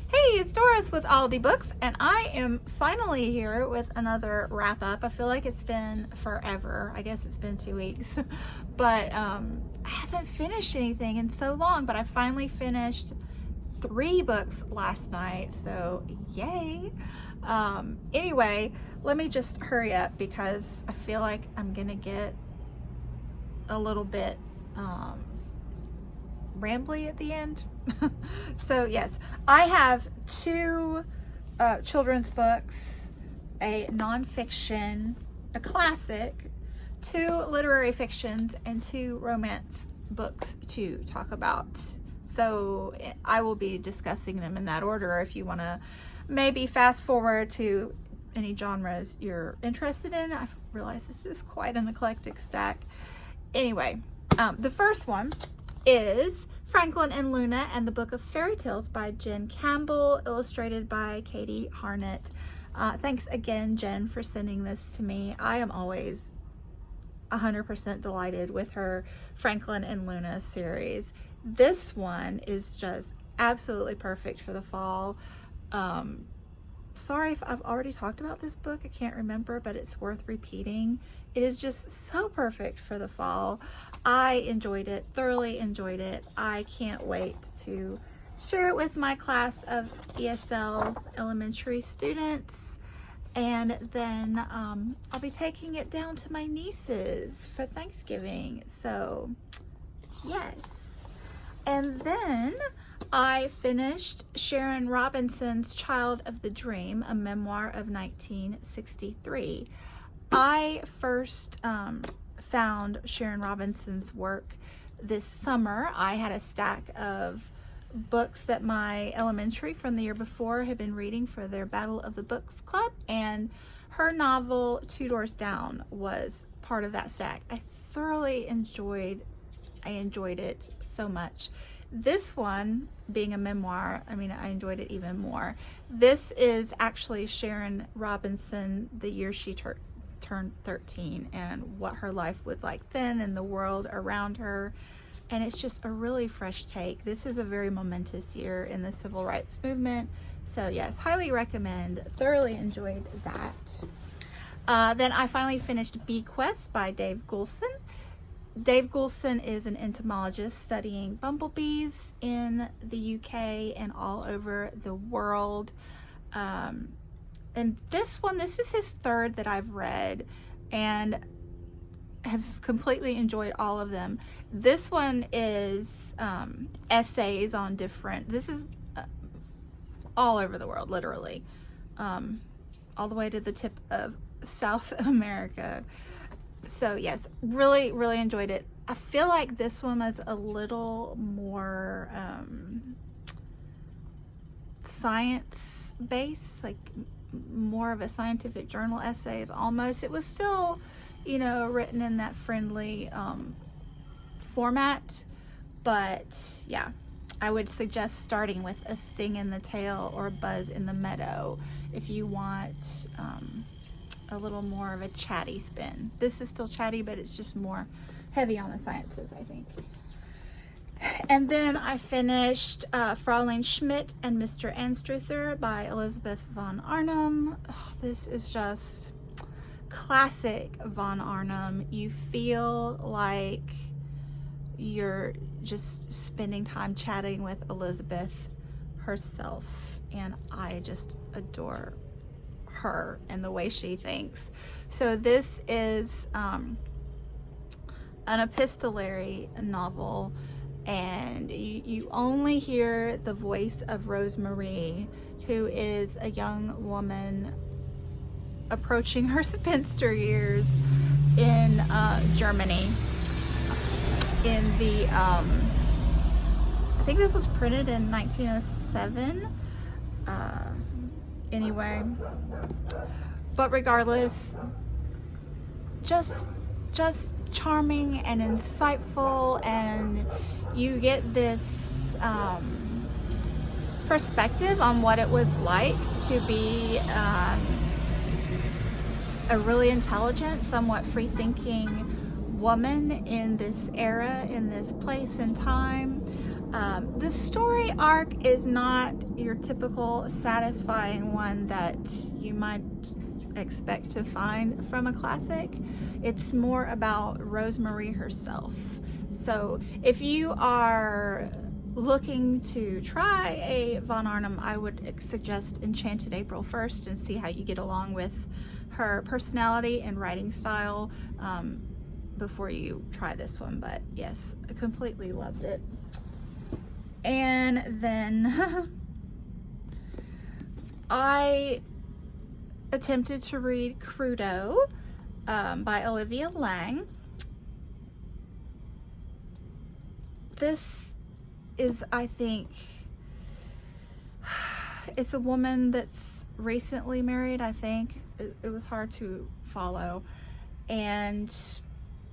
Hey, it's Doris with Aldi Books, and I am finally here with another wrap up. I feel like it's been forever. I guess it's been 2 weeks, but I haven't finished anything in so long, but I finally finished 3 books last night, so yay. Anyway, let me just hurry up because I feel like I'm gonna get a little bit rambly at the end. So yes, I have 2 children's books, a nonfiction, a classic, 2 literary fictions, and 2 romance books to talk about. So I will be discussing them in that order. If you want to maybe fast forward to any genres you're interested in. I realize this is quite an eclectic stack. Anyway, the first one is Franklin and Luna and the Book of Fairy Tales by Jen Campbell, illustrated by Katie Harnett. Thanks again, Jen, for sending this to me. I am always 100% delighted with her Franklin and Luna series. This one is just absolutely perfect for the fall. Sorry if I've already talked about this book. I can't remember, but it's worth repeating. It is just so perfect for the fall. I enjoyed it, thoroughly enjoyed it. I can't wait to share it with my class of ESL elementary students. And then I'll be taking it down to my nieces for Thanksgiving. So, yes. And then I finished Sharon Robinson's Child of the Dream, a memoir of 1963. I first found Sharon Robinson's work this summer. I had a stack of books that my elementary from the year before had been reading for their Battle of the Books Club, and her novel Two Doors Down was part of that stack. I thoroughly enjoyed it so much. This one, being a memoir, I enjoyed it even more. This is actually Sharon Robinson the year she turned 13 and what her life was like then and the world around her. And it's just a really fresh take. This is a very momentous year in the civil rights movement. So yes, highly recommend. Thoroughly enjoyed that. Then I finally finished Bequest by Dave Goulson. Dave Goulson is an entomologist studying bumblebees in the UK and all over the world. And this is his 3rd that I've read and have completely enjoyed all of them. This one is essays on this is all over the world, literally. All the way to the tip of South America. So yes, really, really enjoyed it. I feel like this one was a little more science-based, like more of a scientific journal essays almost. It was still, written in that friendly format, but yeah, I would suggest starting with A Sting in the Tail or Buzz in the Meadow if you want a little more of a chatty spin. This is still chatty, but it's just more heavy on the sciences, I think. And then I finished Fraulein Schmidt and Mr. Anstruther by Elizabeth von Arnim. Oh, this is just classic von Arnim. You feel like you're just spending time chatting with Elizabeth herself, and I just adore her and the way she thinks. So this is an epistolary novel, and you only hear the voice of Rosemary, who is a young woman approaching her spinster years in Germany. In the I think this was printed in 1907. Anyway, but regardless, just charming and insightful, and you get this perspective on what it was like to be a really intelligent, somewhat free-thinking woman in this era, in this place and time. The story arc is not your typical satisfying one that you might expect to find from a classic. It's more about Rosemary herself. So if you are looking to try a Von Arnim, I would suggest Enchanted April first and see how you get along with her personality and writing style before you try this one. But yes, I completely loved it. And then I attempted to read Crudo by Olivia Lang. This is, I think, it's a woman that's recently married, I think. It was hard to follow. And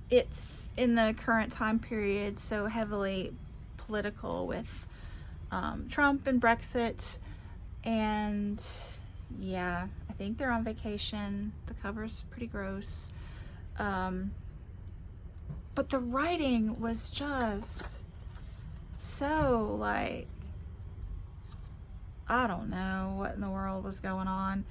it's in the current time period, so heavily political with Trump and Brexit. And yeah, I think they're on vacation. The cover's pretty gross. But the writing was just so, like, I don't know what in the world was going on.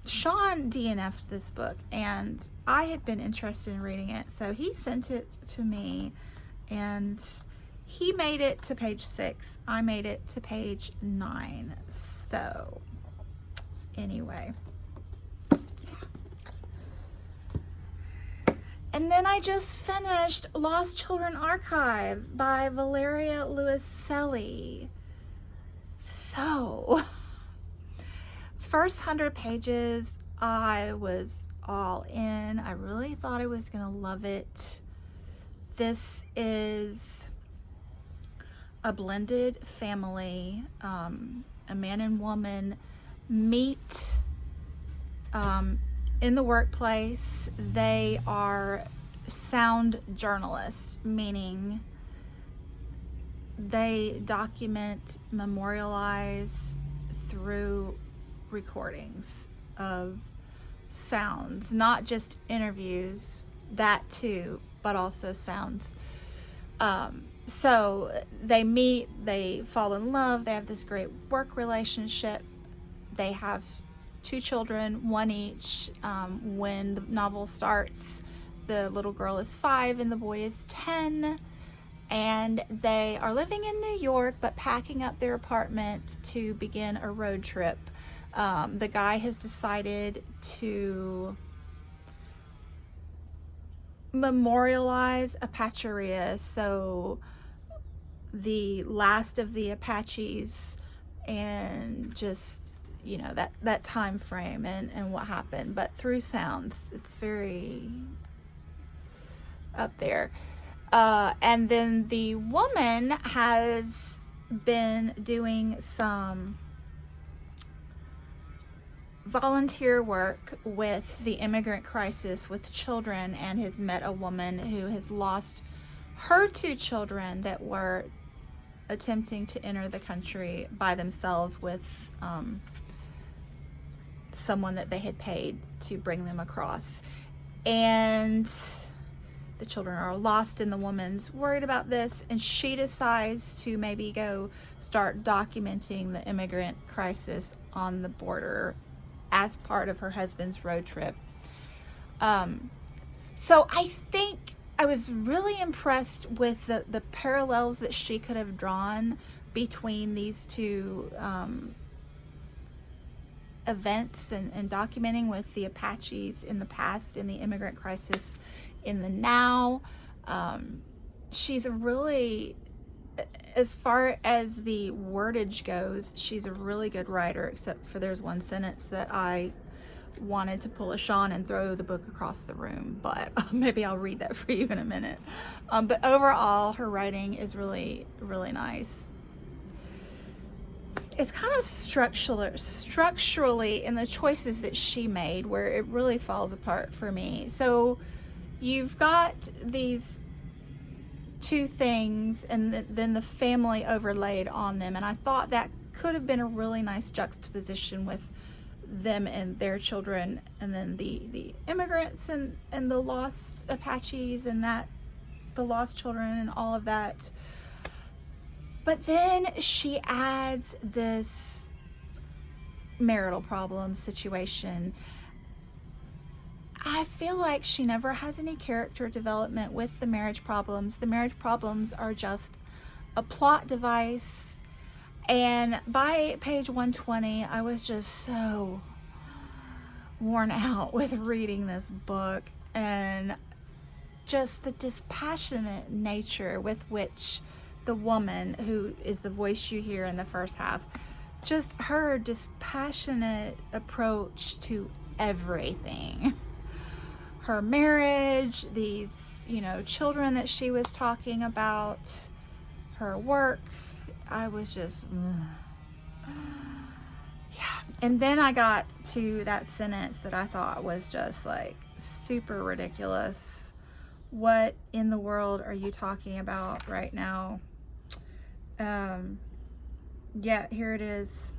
Sean DNF'd this book, and I had been interested in reading it, so he sent it to me, and he made it to page 6. I made it to page 9. So, anyway. And then I just finished Lost Children Archive by Valeria Luiselli. So, first 100 pages, I was all in. I really thought I was going to love it. This is a blended family. A man and woman meet in the workplace. They are sound journalists, meaning they document, memorialize through recordings of sounds, not just interviews, that too, but also sounds. So they meet, they fall in love, they have this great work relationship. They have 2 children, 1 each. When the novel starts, the little girl is 5 and the boy is 10. And they are living in New York, but packing up their apartment to begin a road trip. The guy has decided to memorialize Apacheria, so the last of the Apaches, and just, you know, that time frame and what happened, but through sounds. It's very up there. And then the woman has been doing some volunteer work with the immigrant crisis with children, and has met a woman who has lost her 2 children that were attempting to enter the country by themselves with someone that they had paid to bring them across. And the children are lost, and the woman's worried about this, and she decides to maybe go start documenting the immigrant crisis on the border as part of her husband's road trip. So I think I was really impressed with the parallels that she could have drawn between these 2 events and documenting with the Apaches in the past and the immigrant crisis in the now. She's a really, as far as the wordage goes, she's a really good writer, except for there's one sentence that I wanted to pull a Sean and throw the book across the room, but maybe I'll read that for you in a minute. But overall, her writing is really, really nice. It's kind of structurally in the choices that she made where it really falls apart for me. So you've got these 2 things, and then the family overlaid on them, and I thought that could have been a really nice juxtaposition with them and their children, and then the immigrants and the lost Apaches, and that the lost children and all of that. But then she adds this marital problem situation. I feel like she never has any character development with the marriage problems. The marriage problems are just a plot device. And by page 120, I was just so worn out with reading this book, and just the dispassionate nature with which the woman, who is the voice you hear in the first half, just her dispassionate approach to everything. Her marriage, these, children that she was talking about, her work. I was just, yeah. And then I got to that sentence that I thought was just like super ridiculous. What in the world are you talking about right now? Yeah, here it is.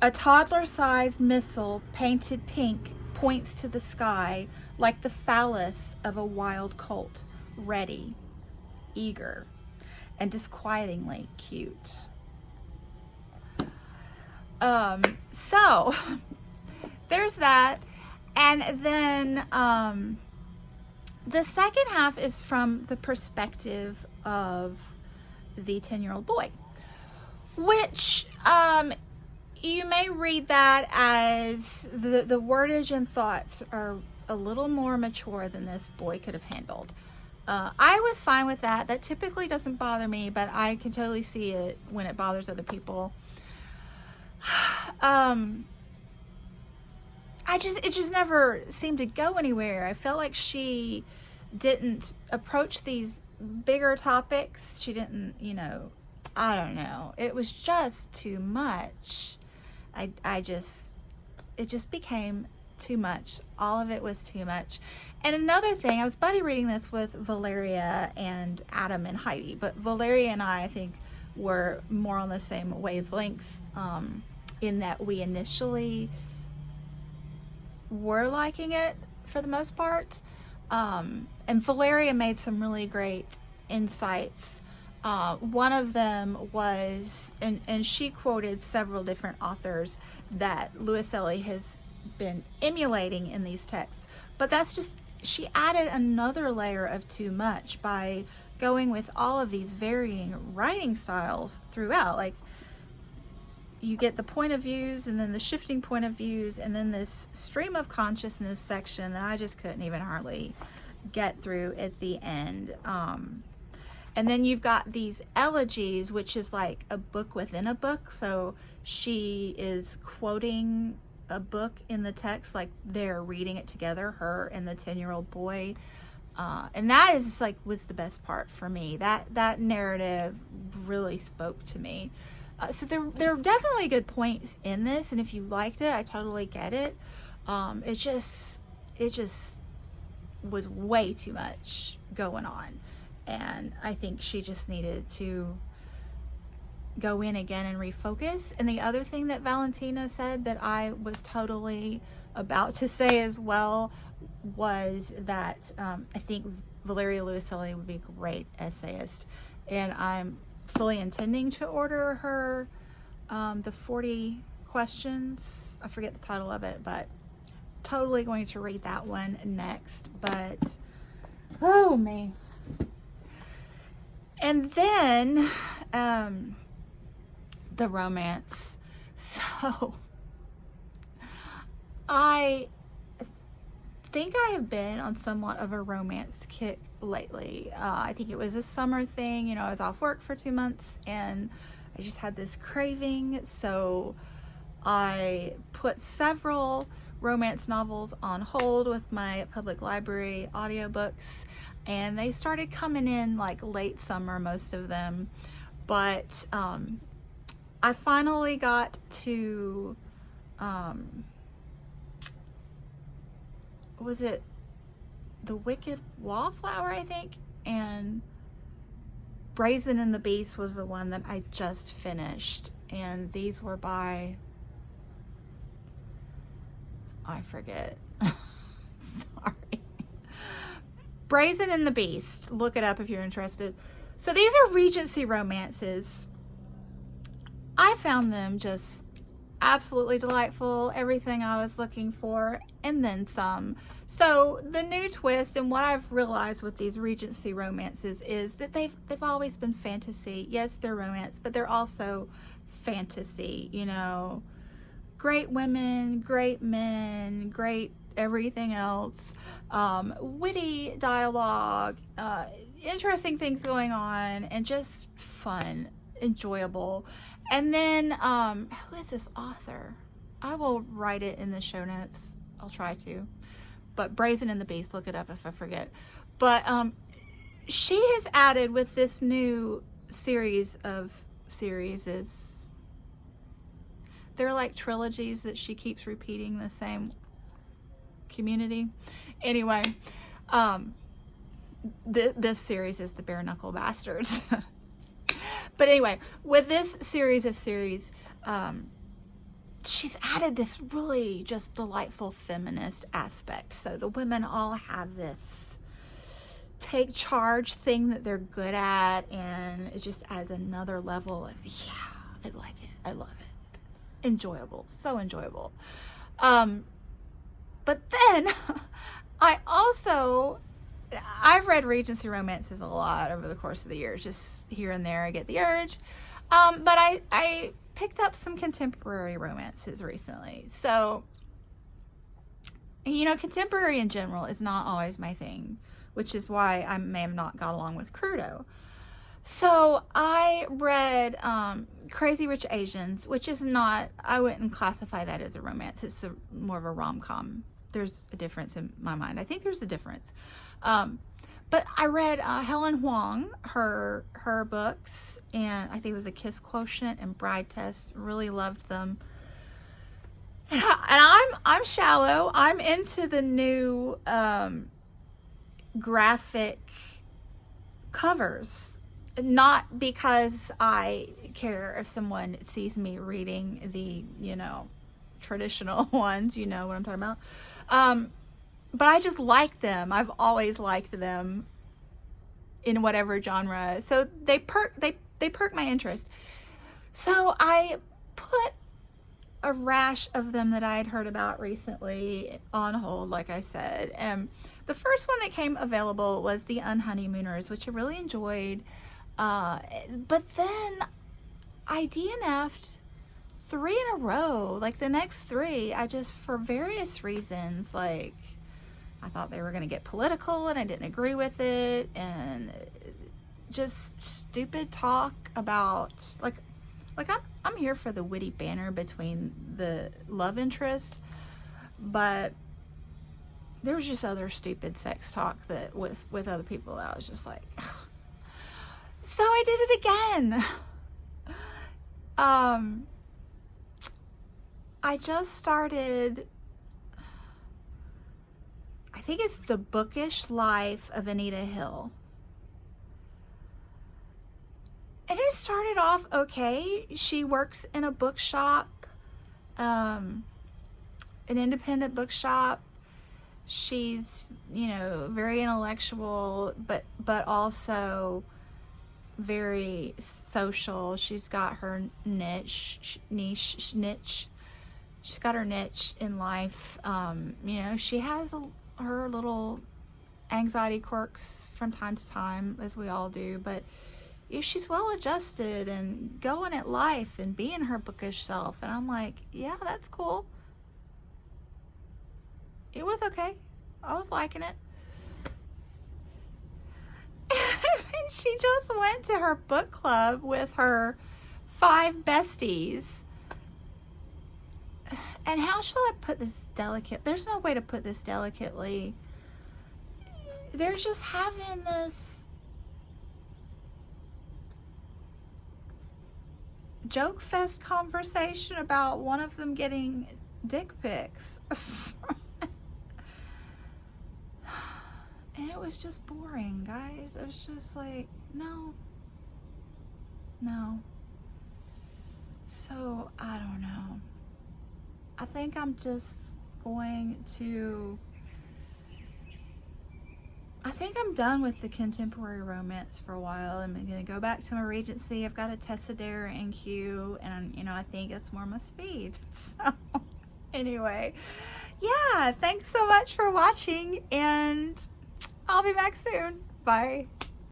A toddler-sized missile painted pink points to the sky like the phallus of a wild colt, ready, eager, and disquietingly cute. So there's that. And then the second half is from the perspective of the 10-year-old boy, which you may read that as the wordage and thoughts are a little more mature than this boy could have handled. I was fine with that. That typically doesn't bother me, but I can totally see it when it bothers other people. It just never seemed to go anywhere. I felt like she didn't approach these bigger topics. She didn't, I don't know. It was just too much. It just became too much. All of it was too much. And another thing, I was buddy reading this with Valeria and Adam and Heidi, but Valeria and I think, were more on the same wavelength, in that we initially were liking it for the most part. And Valeria made some really great insights. One of them was, and she quoted several different authors that Louise Ellie has been emulating in these texts, but that's just, she added another layer of too much by going with all of these varying writing styles throughout. Like, you get the point of views, and then the shifting point of views, and then this stream of consciousness section that I just couldn't even hardly get through at the end. And then you've got these elegies, which is like a book within a book. So she is quoting a book in the text, like they're reading it together, her and the 10-year-old boy. And that is like, was the best part for me. That narrative really spoke to me. So there are definitely good points in this, and if you liked it, I totally get it. It just was way too much going on, and I think she just needed to go in again and refocus. And the other thing that Valentina said that I was totally about to say as well was that I think Valeria Louise Ellie would be a great essayist, and I'm fully intending to order her the 40 questions. I forget the title of it, but totally going to read that one next. But oh me. And then the romance. So I think I have been on somewhat of a romance kick lately. I think it was a summer thing. I was off work for 2 months and I just had this craving. So I put several romance novels on hold with my public library audiobooks, and they started coming in like late summer, most of them. But I finally got to was it The Wicked Wallflower, I think, and Brazen and the Beast was the one that I just finished, and these were by, I forget. Sorry. Brazen and the Beast. Look it up if you're interested. So these are Regency romances. I found them just absolutely delightful, everything I was looking for, and then some. So the new twist, and what I've realized with these Regency romances, is that they've always been fantasy. Yes, they're romance, but they're also fantasy, you know. Great women, great men, great everything else, witty dialogue, interesting things going on, and just fun, enjoyable. And then who is this author? I will write it in the show notes. I'll try to. But Brazen and the Beast, look it up if I forget. But she has added with this new series, they're like trilogies that she keeps repeating the same community. Anyway, this series is the Bare Knuckle Bastards. But anyway, with this series, she's added this really just delightful feminist aspect. So the women all have this take charge thing that they're good at, and it just adds another level of, yeah, I like it. I love it. Enjoyable. So enjoyable. But then I've read Regency romances a lot over the course of the years, just here and there I get the urge. But I picked up some contemporary romances recently. So, you know, contemporary in general is not always my thing, which is why I may have not got along with Crudo. So I read Crazy Rich Asians, which is not, I wouldn't classify that as a romance. It's more of a rom-com. There's a difference in my mind. I think there's a difference. But I read Helen Huang, her books, and I think it was A Kiss Quotient and Bride Test. Really loved them. And I'm shallow. I'm into the new graphic covers. Not because I care if someone sees me reading the, you know, traditional ones, you know what I'm talking about. But I just like them. I've always liked them in whatever genre. So they perk my interest. So I put a rash of them that I had heard about recently on hold, like I said. And the first one that came available was The Unhoneymooners, which I really enjoyed. But then I DNF'd 3 in a row. Like the next 3, I just, for various reasons, like I thought they were going to get political and I didn't agree with it, and just stupid talk about like I'm here for the witty banter between the love interest, but there was just other stupid sex talk that with other people that I was just like, ugh. So I did it again. I just started, I think it's The Bookish Life of Anita Hill. And it started off okay. She works in a bookshop, an independent bookshop. She's, you know, very intellectual, but also very social. She's got her niche. She's got her niche in life. You know, she has her little anxiety quirks from time to time, as we all do, but you know, she's well adjusted and going at life and being her bookish self. And I'm like, yeah, that's cool. It was okay. I was liking it. And she just went to her book club with her 5 besties. And how shall I put this delicate? There's no way to put this delicately. They're just having this joke fest conversation about one of them getting dick pics. And it was just boring, guys. It was just like, no. So, I don't know. I think I'm just going to I think I'm done with the contemporary romance for a while. I'm going to go back to my Regency. I've got a Tessa Dare in queue, and you know, I think it's more my speed. So anyway, yeah, thanks so much for watching, and I'll be back soon. Bye.